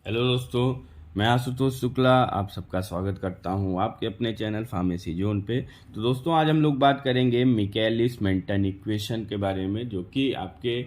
Hello दोस्तों, मैं आशुतोष शुक्ला आप सबका स्वागत करता हूं आपके अपने चैनल फार्मेसी जोन पे। तो दोस्तों, आज हम लोग बात करेंगे मिकेलिस मेंटन इक्वेशन के बारे में, जो कि आपके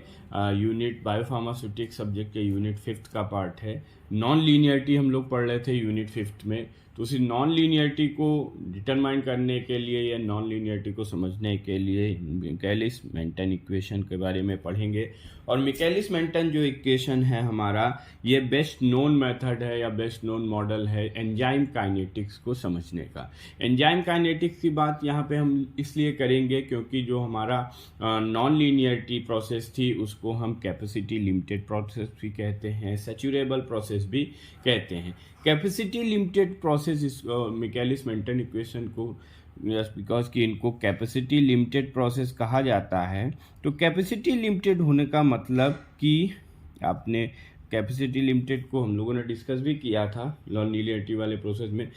यूनिट बायोफार्मास्यूटिक सब्जेक्ट के यूनिट 5th का पार्ट है। नॉन लीनियरिटी हम लोग पढ़ रहे थे यूनिट 5th में। तो उसी नॉन लीनियरिटी को डिटरमाइन करने के लिए या नॉन लीनियरिटी को समझने के लिए मिकेलिस मेंटन इक्वेशन के बारे में पढ़ेंगे। और मिकेलिस मेंटन जो इक्वेशन है हमारा, ये बेस्ट नोन मेथड है या बेस्ट नोन मॉडल है एंजाइम काइनेटिक्स को समझने का। एंजाइम काइनेटिक्स की बात यहाँ पे हम इसलिए करेंगे क्योंकि जो हमारा नॉन लीनियरिटी प्रोसेस थी उसको हम कैपेसिटी लिमिटेड प्रोसेस भी कहते हैं, सैचुरेबल प्रोसेस भी कहते हैं। कैपेसिटी लिमिटेड प्रोसेस इस मिकेलिस मेंटन इक्वेशन को जस्ट बिकॉज कि इनको कैपेसिटी लिमिटेड प्रोसेस कहा जाता है। तो कैपेसिटी लिमिटेड होने का मतलब कि आपने कैपेसिटी लिमिटेड को हम लोगों ने डिस्कस भी किया था नॉन लीनियरिटी वाले प्रोसेस में।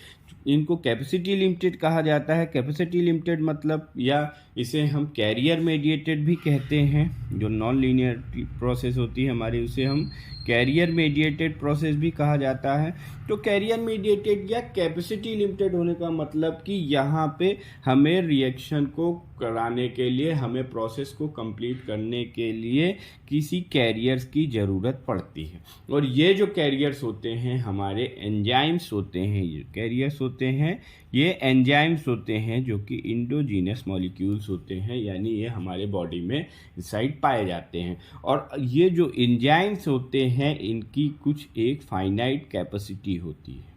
इनको कैपेसिटी लिमिटेड कहा जाता है। कैपेसिटी लिमिटेड मतलब, या इसे हम कैरियर मेडिएटेड भी कहते हैं। जो नॉन लीनियरिटी प्रोसेस होती है हमारी, उसे हम कैरियर मेडिएटेड प्रोसेस भी कहा जाता है। तो कैरियर मेडिएटेड या कैपेसिटी लिमिटेड होने का मतलब कि यहाँ पे हमें रिएक्शन को कराने के लिए, हमें प्रोसेस को कंप्लीट करने के लिए किसी कैरियर्स की ज़रूरत पड़ती है। और ये जो कैरियर्स होते हैं हमारे एंजाइम्स होते हैं। ये कैरियर्स होते हैं, ये एंजाइम्स होते हैं जो कि इंडोजीनस मॉलिक्यूल्स होते हैं, यानी ये हमारे बॉडी में इनसाइड पाए जाते हैं। और ये जो एंजाइम्स होते हैं इनकी कुछ एक फाइनाइट कैपेसिटी होती है।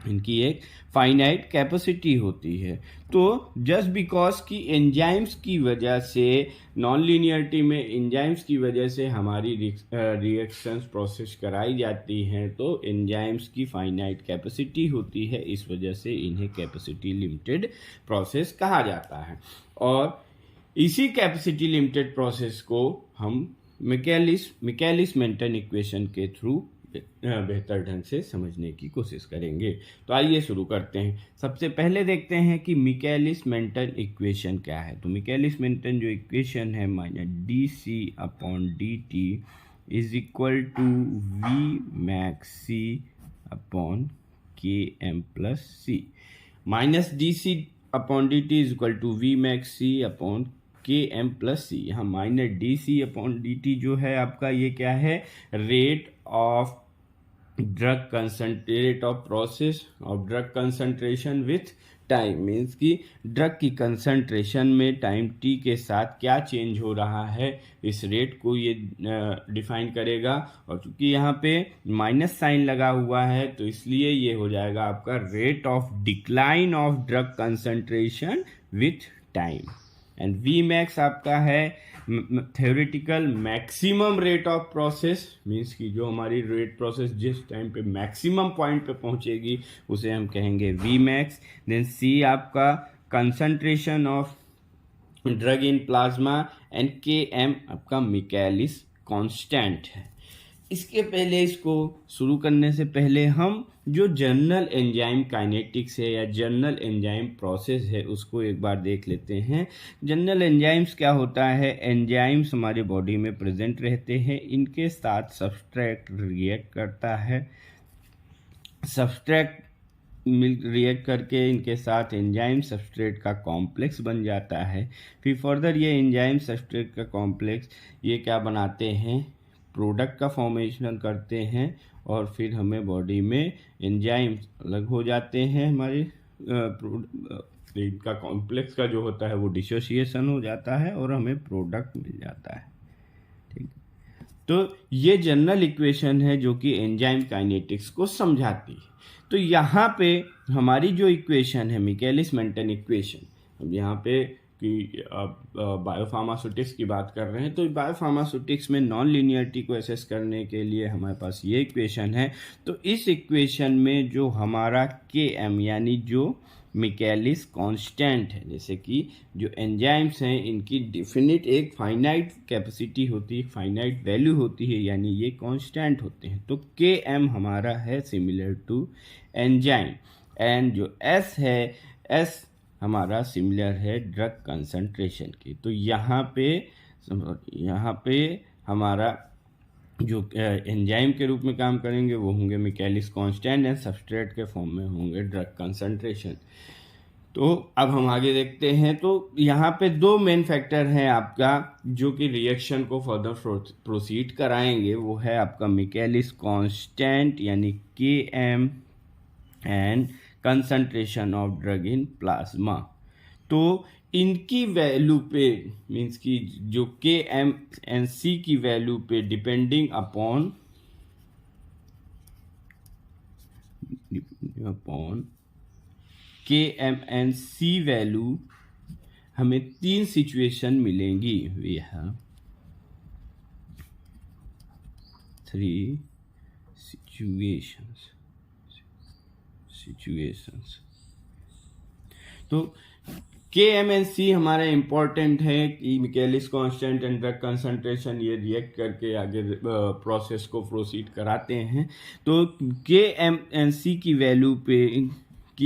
इनकी एक फाइनाइट कैपेसिटी होती है। तो जस्ट बिकॉज कि एंजाइम्स की वजह से, नॉन लीनियरिटी में एंजाइम्स की वजह से हमारी रिएक्शंस प्रोसेस कराई जाती हैं, तो एंजाइम्स की फाइनाइट कैपेसिटी होती है, इस वजह से इन्हें कैपेसिटी लिमिटेड प्रोसेस कहा जाता है। और इसी कैपेसिटी लिमिटेड प्रोसेस को हम मिकेलिस मेंटन इक्वेशन के थ्रू बेहतर ढंग से समझने की कोशिश करेंगे। तो आइए शुरू करते हैं। सबसे पहले देखते हैं कि मिकेलिस मेंटन इक्वेशन क्या है। तो मिकेलिस मेंटन जो इक्वेशन है, -dc/dt is equal to V max C upon K M plus c. -dc/dt is equal to V max C upon K M plus c. यहाँ -dc/dt जो है आपका, ये क्या है, rate of drug concentrate of process of drug concentration with time. Means कि drug की concentration में टाइम टी के साथ क्या चेंज हो रहा है, इस रेट को ये डिफाइन करेगा। और चूंकि यहाँ पे माइनस साइन लगा हुआ है तो इसलिए ये हो जाएगा आपका rate of decline of drug concentration with time. And V max आपका है theoretical maximum rate of process. Means कि जो हमारी रेट प्रोसेस जिस टाइम पे मैक्सिमम पॉइंट पे पहुंचेगी उसे हम कहेंगे वी मैक्स। देन सी आपका concentration of drug in plasma, and के एम आपका मिकेलिस कांस्टेंट है। इसके पहले, इसको शुरू करने से पहले हम जो जनरल एंजाइम काइनेटिक्स है या जनरल एंजाइम प्रोसेस है उसको एक बार देख लेते हैं। जनरल एंजाइम्स क्या होता है, एंजाइम्स हमारे बॉडी में प्रेजेंट रहते हैं, इनके साथ सब्सट्रेट रिएक्ट करता है। सब्सट्रेट रिएक्ट करके इनके साथ एंजाइम सब्सट्रेट का कॉम्प्लेक्स बन जाता है। फिर फर्दर ये एंजाइम सब्सट्रेट का कॉम्प्लेक्स ये क्या बनाते हैं, प्रोडक्ट का फॉर्मेशन करते हैं। और फिर हमें बॉडी में एंजाइम अलग हो जाते हैं, हमारे इनका कॉम्प्लेक्स का जो होता है वो डिसोसिएशन हो जाता है और हमें प्रोडक्ट मिल जाता है। ठीक, तो ये जनरल इक्वेशन है जो कि एंजाइम काइनेटिक्स को समझाती है। तो यहाँ पे हमारी जो इक्वेशन है मिकेलिस मेंटन इक्वेशन, अब यहाँ पे कि बायोफार्मास्यूटिक्स की बात कर रहे हैं, तो बायोफार्मास्यूटिक्स में नॉन लीनियरिटी को एसेस करने के लिए हमारे पास ये इक्वेशन है। तो इस इक्वेशन में जो हमारा के एम यानी जो मिकेलिस कांस्टेंट है, जैसे कि जो एंजाइम्स हैं इनकी डिफिनिट एक फाइनाइट कैपेसिटी होती है, फाइनाइट वैल्यू होती है, यानी ये कांस्टेंट होते हैं। तो के एम हमारा है सिमिलर टू एंजाइम, एंड जो एस है, एस हमारा सिमिलर है ड्रग कंसंट्रेशन की। तो यहाँ पे हमारा जो एंजाइम के रूप में काम करेंगे वो होंगे मिकेलिस कांस्टेंट एंड सबस्ट्रेट के फॉर्म में होंगे ड्रग कंसंट्रेशन। तो अब हम आगे देखते हैं। तो यहाँ पे दो मेन फैक्टर हैं आपका जो कि रिएक्शन को फर्दर प्रोसीड कराएंगे। वो है आपका मिकेलिस कांस्टेंट यानी Km and concentration of drug in plasma. तो इनकी वैल्यू पे मीन्स कि जो Km एंड C की वैल्यू पे depending upon Km and C value हमें 3 सिचुएशन मिलेंगी। We have 3 situations. तो Km एंड C हमारा इंपॉर्टेंट है कि Michaelis constant and drug concentration ये रिएक्ट करके आगे प्रोसेस को प्रोसीड कराते हैं। तो Km एंड C की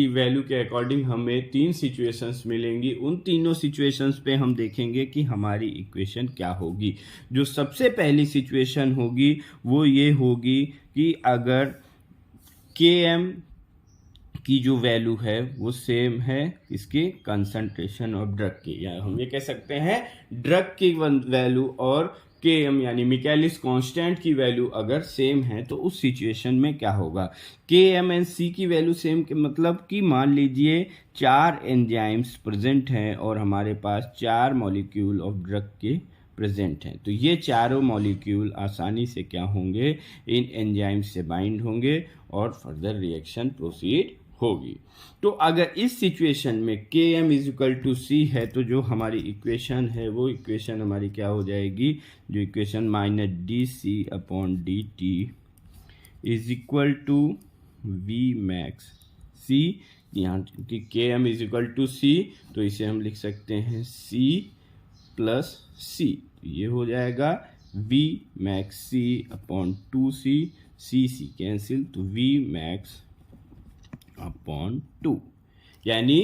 वैल्यू के अकॉर्डिंग हमें 3 सिचुएशंस मिलेंगी। उन तीनों सिचुएशंस पे हम देखेंगे कि हमारी इक्वेशन क्या होगी। जो सबसे पहली सिचुएशन होगी वो ये होगी कि अगर Km की जो वैल्यू है वो सेम है इसके कंसंट्रेशन ऑफ ड्रग की, या हम ये कह सकते हैं ड्रग की वैल्यू और Km यानी मिकेलिस कांस्टेंट की वैल्यू अगर सेम है तो उस सिचुएशन में क्या होगा। Km एंड C की वैल्यू सेम के मतलब कि मान लीजिए 4 एंजाइम्स प्रेजेंट हैं और हमारे पास 4 मॉलिक्यूल ऑफ ड्रग के प्रेजेंट हैं। तो ये चारों मॉलिक्यूल आसानी से क्या होंगे, इन एंजाइम्स से बाइंड होंगे और फर्दर रिएक्शन प्रोसीड होगी। तो अगर इस सिचुएशन में Km = C है तो जो हमारी इक्वेशन है वो इक्वेशन हमारी क्या हो जाएगी, जो इक्वेशन -dC/dt = Vmax C। यहाँ क्योंकि Km = C तो इसे हम लिख सकते हैं C + C। ये हो जाएगा Vmax C/2C, C कैंसिल तो Vmax/2। यानी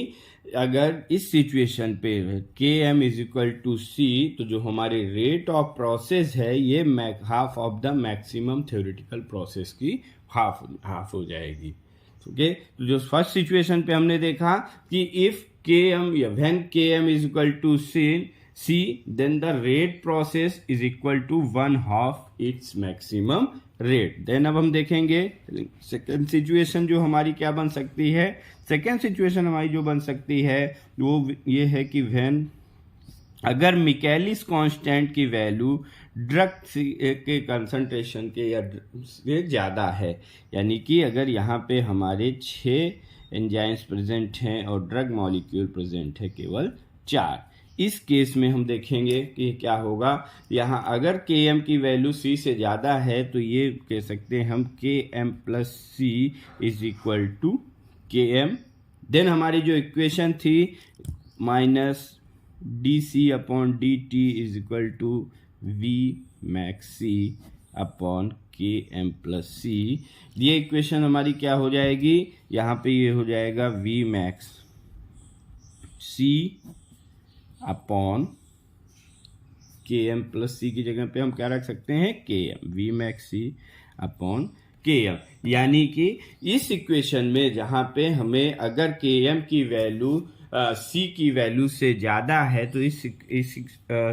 अगर इस सिचुएशन पे Km = C तो जो हमारी रेट ऑफ प्रोसेस है ये half of the maximum theoretical process की हाफ हो जाएगी। ओके, तो जो फर्स्ट सिचुएशन पे हमने देखा कि इफ Km या when Km = C then the rate process is equal to 1/2 its maximum rate। Then अब हम देखेंगे सेकेंड सिचुएशन जो हमारी क्या बन सकती है। सेकेंड सिचुएशन हमारी जो बन सकती है वो ये है कि व्हेन अगर मिकेलिस कांस्टेंट की वैल्यू ड्रग के कंसंट्रेशन के या से ज़्यादा है, यानी कि अगर यहाँ पे हमारे 6 एंजाइम्स प्रेजेंट हैं और ड्रग मॉलिक्यूल प्रेजेंट है केवल 4। इस केस में हम देखेंगे कि क्या होगा। यहाँ अगर Km की वैल्यू C से ज़्यादा है तो ये कह सकते हैं हम Km + C = Km। देन हमारी जो इक्वेशन थी -dC/dt = Vmax C/Km + C। ये इक्वेशन हमारी क्या हो जाएगी, यहाँ पे ये हो जाएगा Vmax C/Km + C की जगह पे हम क्या रख सकते हैं Km, Vmax C/Km। यानी कि इस इक्वेशन में जहाँ पे हमें अगर Km की वैल्यू C की वैल्यू से ज़्यादा है तो इस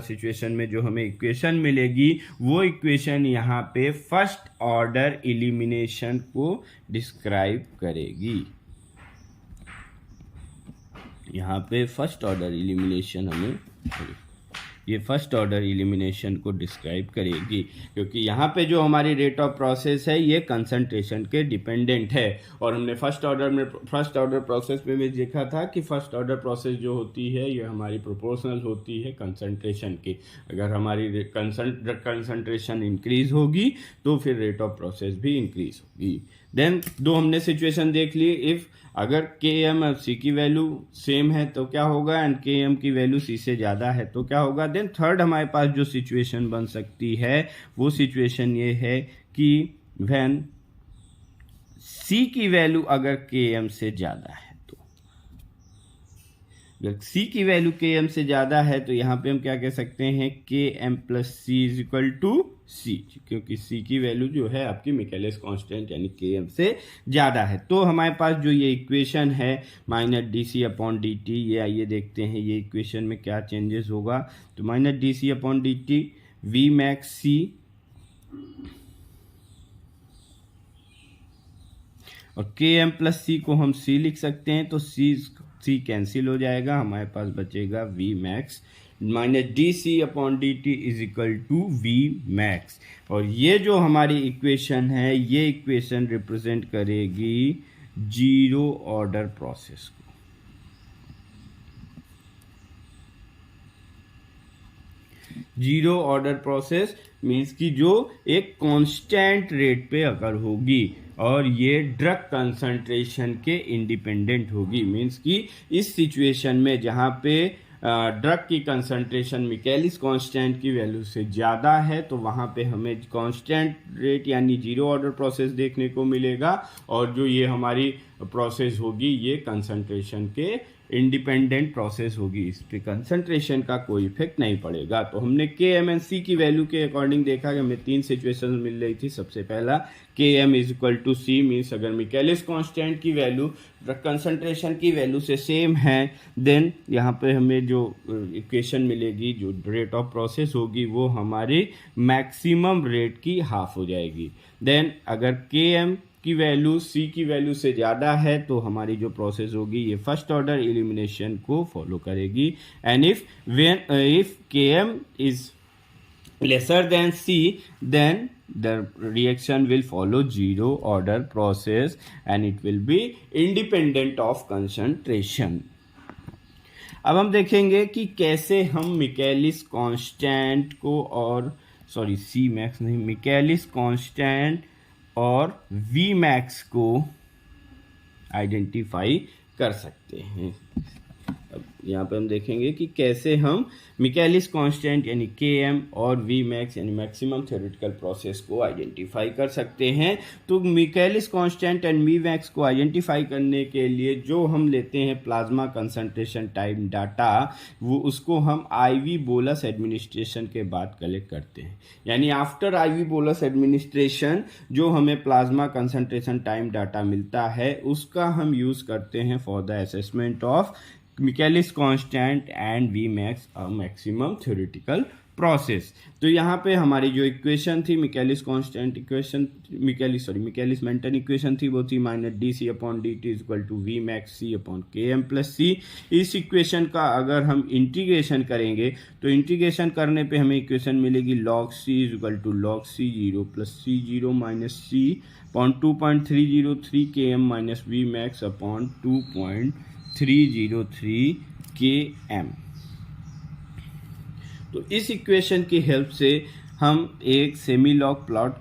सिचुएशन में जो हमें इक्वेशन मिलेगी वो इक्वेशन यहाँ पे फर्स्ट ऑर्डर एलिमिनेशन को डिस्क्राइब करेगी। यहाँ पे फर्स्ट ऑर्डर एलिमिनेशन ये फर्स्ट ऑर्डर एलिमिनेशन को डिस्क्राइब करेगी, क्योंकि यहाँ पे जो हमारी रेट ऑफ प्रोसेस है ये कंसंट्रेशन के डिपेंडेंट है। और हमने फर्स्ट ऑर्डर प्रोसेस में भी देखा था कि फर्स्ट ऑर्डर प्रोसेस जो होती है ये हमारी प्रोपोर्शनल होती है कंसंट्रेशन की। अगर हमारी कंसंट्रेशन इंक्रीज होगी तो फिर रेट ऑफ प्रोसेस भी इंक्रीज होगी। देन दो हमने सिचुएशन देख ली। इफ अगर Km और C की वैल्यू सेम है तो क्या होगा, एंड Km की वैल्यू C से ज़्यादा है तो क्या होगा। देन थर्ड हमारे पास जो सिचुएशन बन सकती है वो सिचुएशन ये है कि व्हेन C की वैल्यू अगर Km से ज़्यादा है तो अगर सी की वैल्यू के एम से ज़्यादा है तो यहाँ पे हम क्या कह सकते हैं, K M plus C is equal to C, क्योंकि सी की वैल्यू जो है आपकी मिकेलिस कांस्टेंट यानी के एम से ज़्यादा है। तो हमारे पास जो ये इक्वेशन है minus D C upon D T, ये आइए देखते हैं ये इक्वेशन में क्या चेंजेस होगा। तो minus D C upon D t V max c और के एम प्लस सी को हम सी लिख सकते हैं, तो सी कैंसिल हो जाएगा, हमारे पास बचेगा V max minus D C upon D T is equal to V max. और ये जो हमारी इक्वेशन है ये इक्वेशन रिप्रेजेंट करेगी जीरो ऑर्डर प्रोसेस को। जीरो ऑर्डर प्रोसेस मीन्स कि जो एक कांस्टेंट रेट पे अगर होगी और ये ड्रग कंसंट्रेशन के इंडिपेंडेंट होगी, मीन्स कि इस सिचुएशन में जहाँ पे ड्रग की कंसंट्रेशन मिकेलिस कांस्टेंट की वैल्यू से ज़्यादा है तो वहाँ पे हमें कांस्टेंट रेट यानी जीरो ऑर्डर प्रोसेस देखने को मिलेगा, और जो ये हमारी प्रोसेस होगी ये कंसंट्रेशन के इंडिपेंडेंट प्रोसेस होगी, इस पे कंसंट्रेशन का कोई इफेक्ट नहीं पड़ेगा। तो हमने के एम एंड सी की वैल्यू के अकॉर्डिंग देखा कि हमें तीन सिचुएशन मिल रही थी। सबसे पहला K M is equal to C means अगर मिकेलिस कांस्टेंट की वैल्यू कंसंट्रेशन की वैल्यू से सेम है देन यहाँ पे हमें जो इक्वेशन मिलेगी, जो रेट ऑफ प्रोसेस होगी वो हमारी मैक्सिमम रेट की हाफ हो जाएगी। देन अगर के एम की वैल्यू सी की वैल्यू से ज़्यादा है तो हमारी जो प्रोसेस होगी ये फर्स्ट ऑर्डर एलिमिनेशन को फॉलो करेगी, and if K M is lesser than C then the reaction will follow zero order process and it will be independent of concentration। अब हम देखेंगे कि कैसे हम मिकेलिस कांस्टेंट को और सी मैक्स नहीं, मिकेलिस कांस्टेंट और वी मैक्स को आइडेंटिफाई कर सकते हैं। अब यहाँ पे हम देखेंगे कि कैसे हम मिकेलिस कांस्टेंट यानी के एम और वी मैक्स यानी मैक्सिमम थ्योरेटिकल प्रोसेस को आइडेंटिफाई कर सकते हैं। तो Michaelis constant and V max को आइडेंटिफाई करने के लिए जो हम लेते हैं प्लाज्मा कंसंट्रेशन टाइम डाटा, वो उसको हम आईवी बोलस एडमिनिस्ट्रेशन के बाद कलेक्ट करते हैं, यानी आफ्टर आईवी बोलस एडमिनिस्ट्रेशन जो हमें प्लाज्मा कंसंट्रेशन टाइम डाटा मिलता है उसका हम यूज़ करते हैं for the assessment of Michaelis constant and V max maximum theoretical process. तो यहाँ पे हमारी जो इक्वेशन थी Michaelis constant equation Michaelis Menten equation थी वो थी minus D C upon D T is equal to V max C upon K M plus C. इस इक्वेशन का अगर हम इंटीग्रेशन करेंगे तो इंटीग्रेशन करने पे हमें इक्वेशन मिलेगी log C is equal to log C zero plus C zero minus C upon 2.303 K M minus V max upon 2.303 K M. तो इस इक्वेशन की हेल्प से हम एक सेमी लॉग प्लाट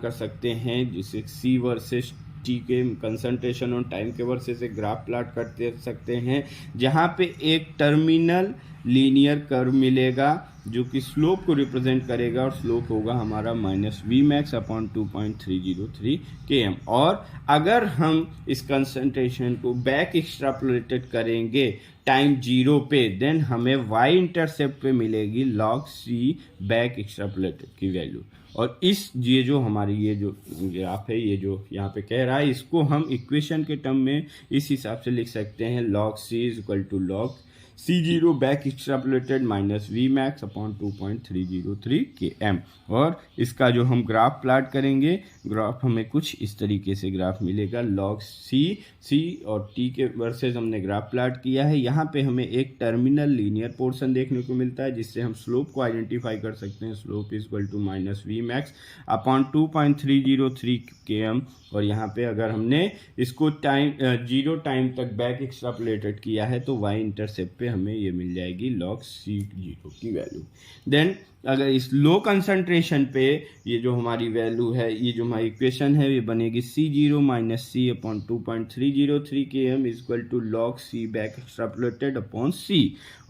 कर सकते हैं जिसे सी वर्सेस टी के कंसंट्रेशन और टाइम के वर्सेस एक ग्राफ प्लाट कर सकते हैं, जहाँ पे एक टर्मिनल लीनियर कर्व मिलेगा जो कि स्लोप को रिप्रेजेंट करेगा और स्लोप होगा हमारा minus V max upon 2.303 K M. और अगर हम इस कंसंट्रेशन को बैक एक्सट्रापोलेटेड करेंगे टाइम जीरो पे देन हमें वाई इंटरसेप्ट पे मिलेगी लॉग सी बैक एक्सट्रापोलेटेड की वैल्यू। और इस ये जो हमारी ये जो ग्राफ है ये जो यहाँ पे कह रहा है इसको हम इक्वेशन के टर्म में इस हिसाब से लिख सकते हैं log C is equal to log C zero back extrapolated minus V max upon 2.303 K M. और इसका जो हम ग्राफ प्लाट करेंगे ग्राफ हमें कुछ इस तरीके से ग्राफ मिलेगा। लॉग सी और टी के वर्सेस हमने ग्राफ प्लाट किया है। यहाँ पे हमें एक टर्मिनल लीनियर पोर्शन देखने को मिलता है जिससे हम स्लोप को आइडेंटिफाई कर सकते हैं। Slope is equal to minus V max upon 2.303 K M. और यहाँ पे अगर हमने इसको टाइम जीरो टाइम तक बैक एक्सट्रापोलेटेड किया है तो वाई इंटरसेप्ट पे हमें ये मिल जाएगी लॉग सी जीरो की वैल्यू। देन अगर इस लो कंसंट्रेशन पे ये जो हमारी वैल्यू है, ये जो हमारी इक्वेशन है, ये बनेगी C0 minus C upon 2.303 km equal to log C back extrapolated upon C।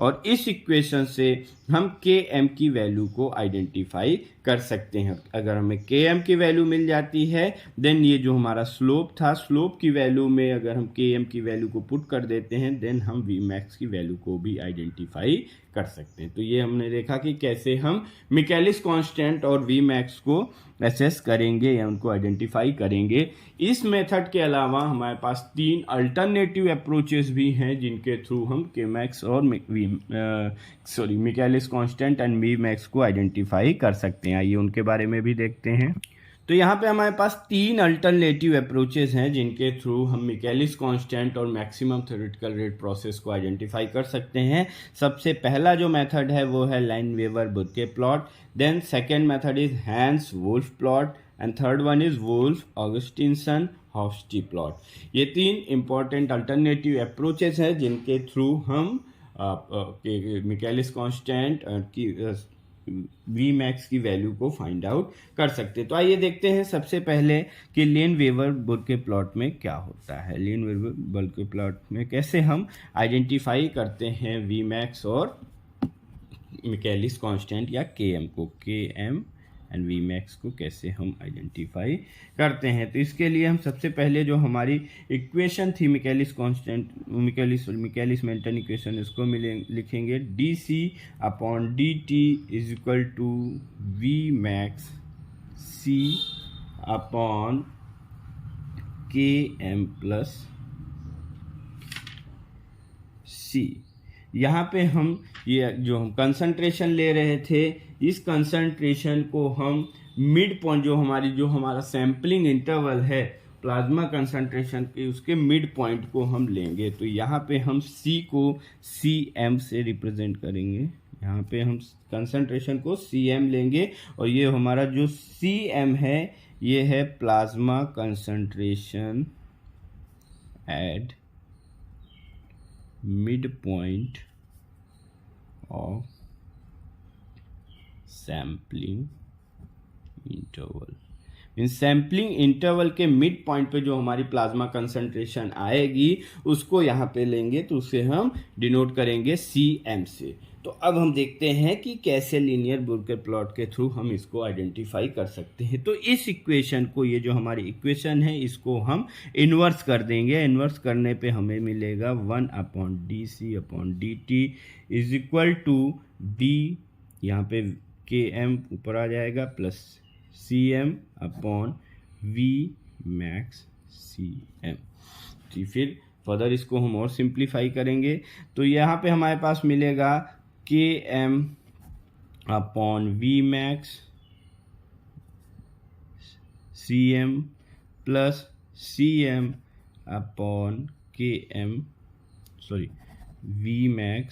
और इस इक्वेशन से हम Km की वैल्यू को आइडेंटिफाई कर सकते हैं। अगर हमें Km की वैल्यू मिल जाती है, देन ये जो हमारा स्लोप था, स्लोप की वैल्यू में अगर हम Km की वैल्यू को पुट कर देते हैं, देन हम Vmax की वैल्यू को भी आइडेंटिफाई कर सकते हैं। तो ये हमने देखा कि कैसे हम मिकेलिस कांस्टेंट और Vmax को एसेस करेंगे या उनको आइडेंटिफाई करेंगे। इस मेथड के अलावा हमारे पास 3 अल्टरनेटिव अप्रोचेस भी हैं जिनके थ्रू हम Kmax और मिकेलिस कांस्टेंट एंड Vmax को आइडेंटिफाई कर सकते हैं। आइए उनके बारे में भी देखते हैं। तो यहाँ पे हमारे पास 3 अल्टरनेटिव अप्रोचेस हैं जिनके थ्रू हम मिकेलिस कांस्टेंट और मैक्सिमम थ्योरेटिकल रेट प्रोसेस को आइडेंटिफाई कर सकते हैं। सबसे पहला जो मेथड है वो है Lineweaver Burk plot, then second method is Hanes Woolf plot and third one is Woolf Augustinsson Hofstee plot. ये 3 इंपॉर्टेंट अल्टरनेटिव अप्रोचेस हैं जिनके थ्रू हम मिकेलिस कांस्टेंट की Vmax की वैल्यू को फाइंड आउट कर सकते हैं। तो आइए देखते हैं सबसे पहले कि लाइन-वेवर-बुर्के प्लॉट में क्या होता है। लाइन-वेवर-बुर्के प्लॉट में कैसे हम आइडेंटिफाई करते हैं Vmax और मिकेलिस कांस्टेंट या Km को, Km एंड Vmax को कैसे हम आइडेंटिफाई करते हैं। तो इसके लिए हम सबसे पहले जो हमारी इक्वेशन थी Michaelis constant, Michaelis Menten equation, इसको लिखेंगे dC upon dt is equal to Vmax C upon Km plus C। यहाँ पे हम ये जो हम कंसंट्रेशन ले रहे थे, इस कंसंट्रेशन को हम मिड पॉइंट, जो हमारा सैम्पलिंग इंटरवल है प्लाज्मा कंसंट्रेशन के, उसके मिड पॉइंट को हम लेंगे। तो यहाँ पे हम C को Cm से रिप्रेजेंट करेंगे। यहाँ पे हम कंसंट्रेशन को Cm लेंगे और ये हमारा जो Cm है ये है plasma concentration at mid point of sampling interval. In sampling interval के मिड पॉइंट पे जो हमारी प्लाज्मा कंसंट्रेशन आएगी उसको यहाँ पे लेंगे, तो उसे हम डिनोट करेंगे Cm से। तो अब हम देखते हैं कि कैसे लीनियर बुर्के प्लॉट के थ्रू हम इसको आइडेंटिफाई कर सकते हैं। तो इस इक्वेशन को, ये जो हमारी इक्वेशन है, इसको हम इन्वर्स कर देंगे। इन्वर्स करने पे हमें मिलेगा 1 upon dC upon dt is equal to d, यहाँ पे Km ऊपर आ जाएगा, plus Cm upon Vmax Cm। तो फिर फर्दर इसको हम और सिंप्लीफाई करेंगे तो यहाँ पे हमारे पास मिलेगा Km upon Vmax Cm plus Cm upon Vmax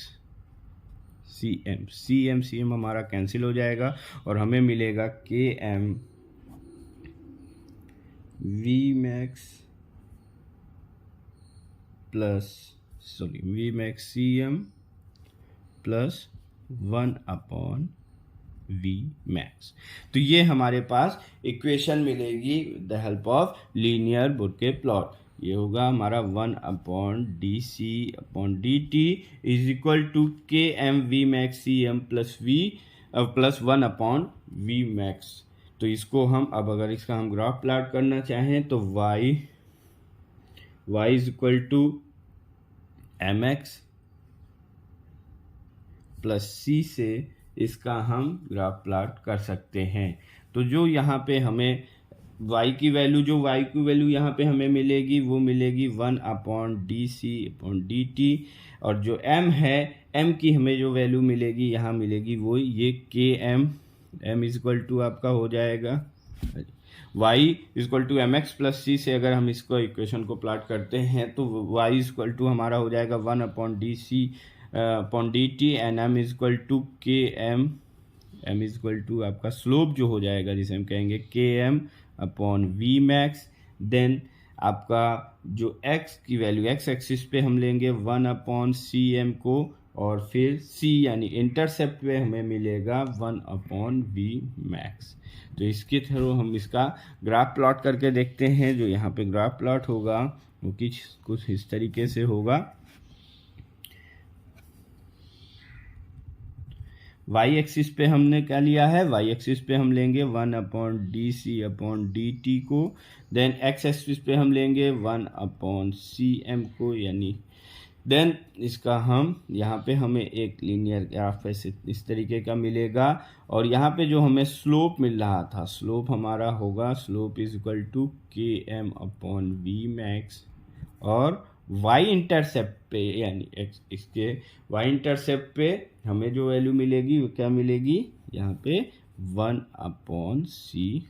Cm हमारा कैंसिल हो जाएगा और हमें मिलेगा Km Vmax Cm plus 1 upon Vmax। तो ये हमारे पास इक्वेशन मिलेगी with the help of linear Burk plot. ये होगा हमारा 1 upon dC upon dt is equal to Km Vmax Cm plus 1 upon Vmax। तो इसको हम अब अगर इसका हम ग्राफ प्लॉट करना चाहें तो y is equal to mx plus c से इसका हम ग्राफ प्लॉट कर सकते हैं। तो जो यहाँ पे हमें y की वैल्यू यहाँ पे हमें मिलेगी वो मिलेगी 1 अपॉन dC अपॉन dt, और जो m है, m की हमें जो वैल्यू मिलेगी यहाँ मिलेगी वो ये Km, m is equal to आपका हो जाएगा y is equal to mx plus c से अगर हम इसको इक्वेशन को प्लॉट करते हैं तो y इज इक्वल टू हमारा हो जाएगा 1 upon dC upon dt and m is equal to Km, m is equal to आपका स्लोप जो हो जाएगा जिसे हम कहेंगे Km अपॉन Vmax। देन आपका जो x की वैल्यू, x एक्सिस पे हम लेंगे 1 अपॉन Cm को और फिर c यानी इंटरसेप्ट पे हमें मिलेगा 1/v मैक्स। तो इसके थ्रू हम इसका ग्राफ प्लॉट करके देखते हैं। जो यहाँ पे ग्राफ प्लॉट होगा वो कुछ इस तरीके से होगा। y एक्सिस पे हमने क्या लिया है, y एक्सिस पे हम लेंगे 1/dc/dt को। देन x एक्सिस पे हम लेंगे 1/cm को, यानी देन इसका हम यहाँ पे हमें एक लीनियर ग्राफ ऐसे इस तरीके का मिलेगा। और यहाँ पे जो हमें स्लोप मिल रहा था, स्लोप हमारा होगा slope is equal to km/v max. और y इंटरसेप्ट पे यानी इसके y इंटरसेप्ट पे हमें जो वैल्यू मिलेगी वो क्या मिलेगी, यहाँ पे 1/cm।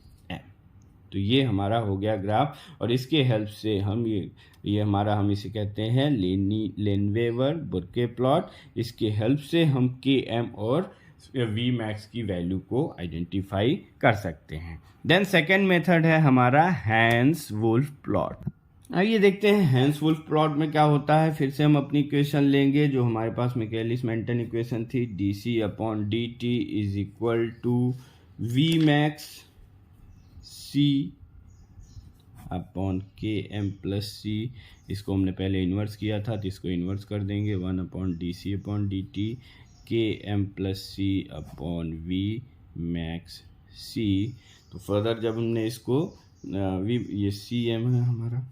तो ये हमारा हो गया ग्राफ। और इसके हेल्प से हम ये हमारा हम इसे कहते हैं लेनवेवर बुर्के प्लॉट। इसके हेल्प से हम km और v मैक्स की वैल्यू को आइडेंटिफाई कर सकते हैं। देन सेकेंड मेथड है हमारा हैंस वुल्फ प्लॉट। आइए देखते हैं हैंस वुल्फ प्लॉट में क्या होता है। फिर से हम अपनी इक्वेशन लेंगे जो हमारे पास मिकेलिस मेंटन इक्वेशन थी, dc/dt is equal to v max c/km+c। इसको हमने पहले इन्वर्स किया था तो इसको इन्वर्स कर देंगे 1/dc/dt km+c/v मैक्स c। तो फर्दर जब हमने इसको ये cm है हमारा,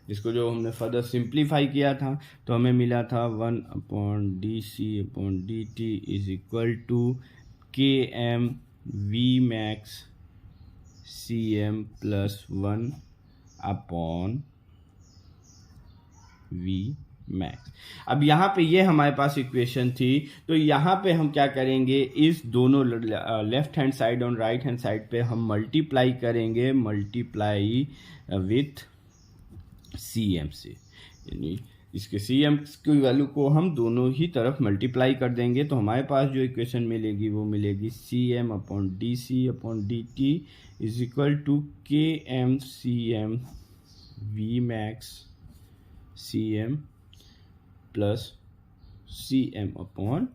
इसको जो हमने फर्दर सिंप्लीफाई किया था तो हमें मिला था 1/dc/dt is equal to km v max cm+1/v max. अब यहाँ पे ये हमारे पास इक्वेशन थी। तो यहाँ पे हम क्या करेंगे, इस दोनों लेफ्ट हैंड साइड और राइट हैंड साइड पे हम मल्टीप्लाई करेंगे, मल्टीप्लाई विथ cm से, यानी इसके cm की वैल्यू को हम दोनों ही तरफ मल्टीप्लाई कर देंगे। तो हमारे पास जो इक्वेशन मिलेगी वो मिलेगी cm/dc/dt is equal to km v max cm plus cm/v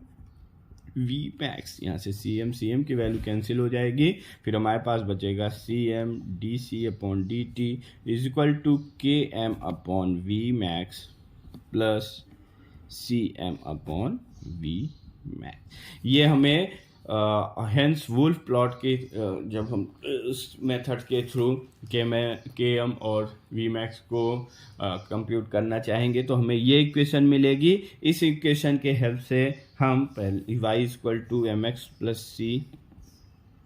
max. यहाँ से cm की वैल्यू कैंसिल हो जाएगी। फिर हमारे पास बचेगा cm/dc/dt is equal to km/v max plus cm/v max. ये हमें हैंस वुल्फ प्लॉट के जब हम उस मेथड के थ्रू km और v मैक्स को कंप्यूट करना चाहेंगे तो हमें ये इक्वेशन मिलेगी। इस इक्वेशन के हेल्प से हम पहले y इक्वल टू mx+c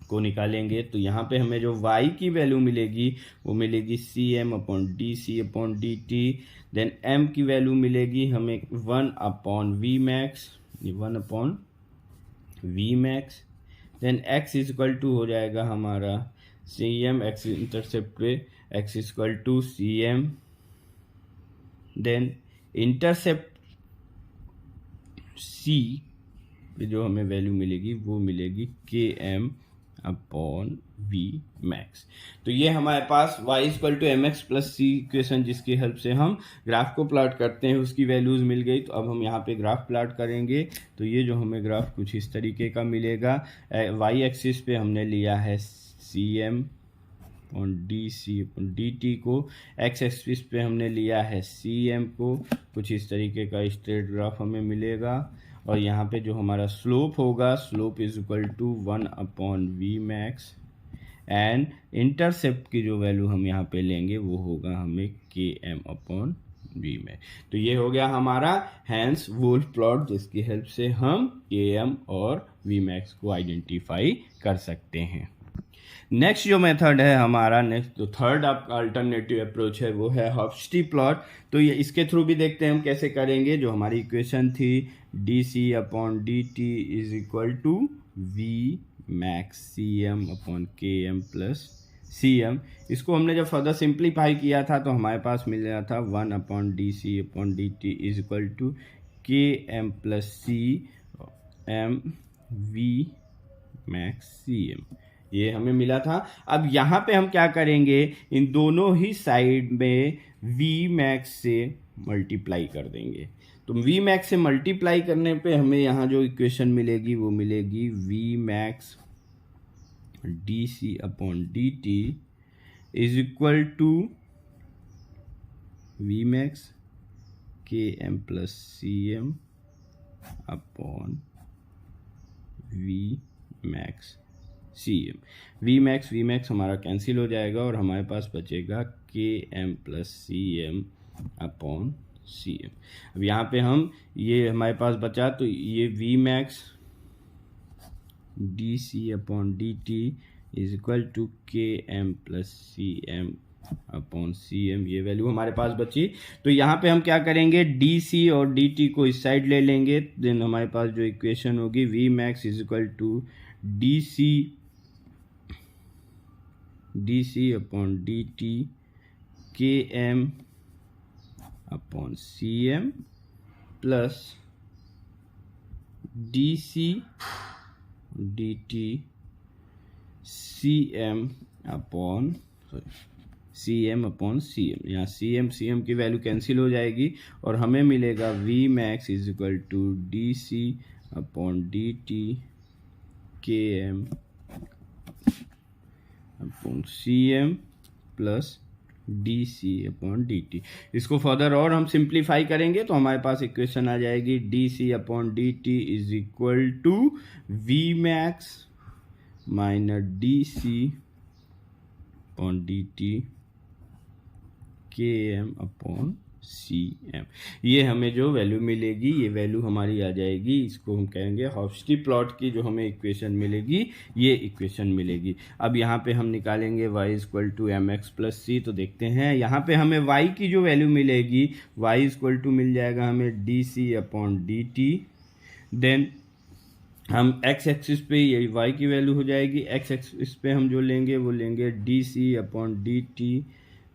को निकालेंगे। तो यहाँ पे हमें जो y की वैल्यू मिलेगी वो मिलेगी cm/dc/dt। देन m की वैल्यू मिलेगी हमें 1/v max, 1/v max. Then x is equal to हो जाएगा हमारा cm, x इंटरसेप्ट पे x is equal to cm। Then intercept c पे जो हमें वैल्यू मिलेगी वो मिलेगी km/v मैक्स। तो ये हमारे पास y equal to mx+c equation जिसकी हेल्प से हम ग्राफ को प्लॉट करते हैं उसकी वैल्यूज मिल गई। तो अब हम यहाँ पे ग्राफ प्लॉट करेंगे। तो ये जो हमें ग्राफ कुछ इस तरीके का मिलेगा। y एक्सिस पे हमने लिया है cm/dc/dt को, x एक्सिस पे हमने लिया है cm को। कुछ इस तरीके का स्ट्रेट ग्राफ हमें मिलेगा। और यहाँ पे जो हमारा स्लोप होगा, slope is equal to 1/v max. And intercept की जो वैल्यू हम यहाँ पे लेंगे वो होगा हमें km/v में। तो ये हो गया हमारा हैंस वुल्फ प्लॉट जिसकी हेल्प से हम km और v मैक्स को आइडेंटिफाई कर सकते हैं। नेक्स्ट जो मेथड है हमारा, नेक्स्ट जो थर्ड आपका अल्टरनेटिव अप्रोच है वो है हॉफस्टी प्लॉट। तो ये इसके थ्रू भी देखते हैं हम कैसे करेंगे। जो हमारी इक्वेशन थी dc/dt is equal to v max cm/km+cm। इसको हमने जब फर्दर सिंप्लीफाई किया था तो हमारे पास मिल गया था 1/dc/dt is equal to km+cm/v max cm। ये हमें मिला था। अब यहाँ पे हम क्या करेंगे, इन दोनों ही साइड में v मैक्स से मल्टीप्लाई कर देंगे। तो वी मैक्स से मल्टीप्लाई करने पे हमें यहाँ जो इक्वेशन मिलेगी वो मिलेगी V max d C upon D T is equal to V max K M plus c m upon V max c m. V max हमारा कैंसिल हो जाएगा और हमारे पास बचेगा K M plus c m upon सी m. अब यहाँ पे हम ये हमारे पास बचा तो ये V max d C upon D T is equal to K M plus c m upon C M, ये वैल्यू हमारे पास बची। तो यहाँ पे हम क्या करेंगे, डी सी और डी टी को इस साइड ले लेंगे, देन हमारे पास जो इक्वेशन होगी V max is equal to d C upon D T K M upon C m plus d c d t c m upon C m upon C m. यहाँ c m की value cancel हो जाएगी और हमें मिलेगा V max is equal to d C upon D T K M upon C m plus d C upon D t. इसको further और हम सिंप्लीफाई करेंगे तो हमारे पास इक्वेशन आ जाएगी D C upon D T is equal to V max minus D C upon D T K M upon C M. ये हमें जो वैल्यू मिलेगी ये वैल्यू हमारी आ जाएगी, इसको हम कहेंगे हॉफ्स्टी प्लॉट की जो हमें इक्वेशन मिलेगी ये इक्वेशन मिलेगी। अब यहाँ पे हम निकालेंगे y equal to m x plus c. तो देखते हैं यहाँ पे हमें y की जो वैल्यू मिलेगी y इक्वल टू मिल जाएगा हमें डी सी अपॉन डी टी, देन हम x एक्सिस पे ये y की वैल्यू हो जाएगी, x एक्सिस पे हम जो लेंगे वो लेंगे डी सी अपॉन डी टी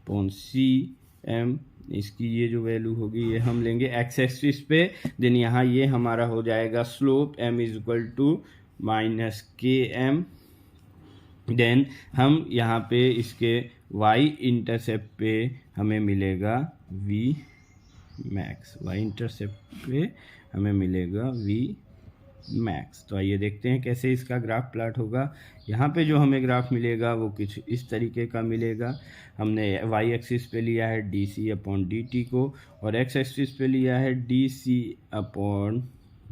अपॉन सी एम, इसकी ये जो वैल्यू होगी ये हम लेंगे x एक्सिस पे। देन यहाँ ये हमारा हो जाएगा slope m is equal to minus K M, then हम यहाँ पे इसके y इंटरसेप्ट पे हमें मिलेगा v मैक्स, y इंटरसेप्ट पे हमें मिलेगा v मैक्स। तो आइए देखते हैं कैसे इसका ग्राफ प्लॉट होगा। यहाँ पे जो हमें ग्राफ मिलेगा वो कुछ इस तरीके का मिलेगा। हमने y एक्सिस पे लिया है डी सी अपॉन डी टी को और x एक्सिस पे लिया है डी सी upon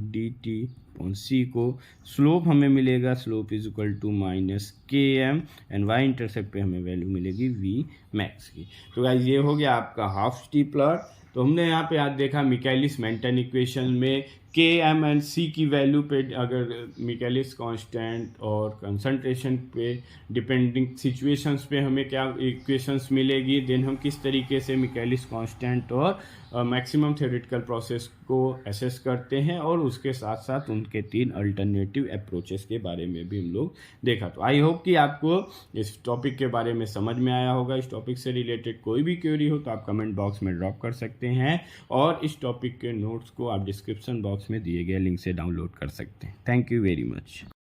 D T upon c को। स्लोप हमें मिलेगा slope is equal to minus K m and y intercept पे हमें वैल्यू मिलेगी v मैक्स की। तो गाइस ये हो गया आपका हाफ-टी प्लॉट। तो हमने यहाँ पे आज देखा मिकेलिस मेंटन इक्वेशन में के एम एंड सी की वैल्यू पे अगर मिकेलिस कांस्टेंट और कंसंट्रेशन पे डिपेंडिंग सिचुएशंस पे हमें क्या इक्वेशंस मिलेगी, देन हम किस तरीके से मिकेलिस कांस्टेंट और मैक्सिमम थ्योरेटिकल प्रोसेस को एसेस करते हैं और उसके साथ साथ उनके 3 अल्टरनेटिव अप्रोचेस के बारे में भी हम लोग देखा। तो आई होप कि आपको इस टॉपिक के बारे में समझ में आया होगा। इस टॉपिक से रिलेटेड कोई भी क्वेरी हो तो आप कमेंट बॉक्स में ड्रॉप कर सकते हैं और इस टॉपिक के नोट्स को आप डिस्क्रिप्शन बॉक्स में दिए गए लिंक से डाउनलोड कर सकते हैं। Thank you very much.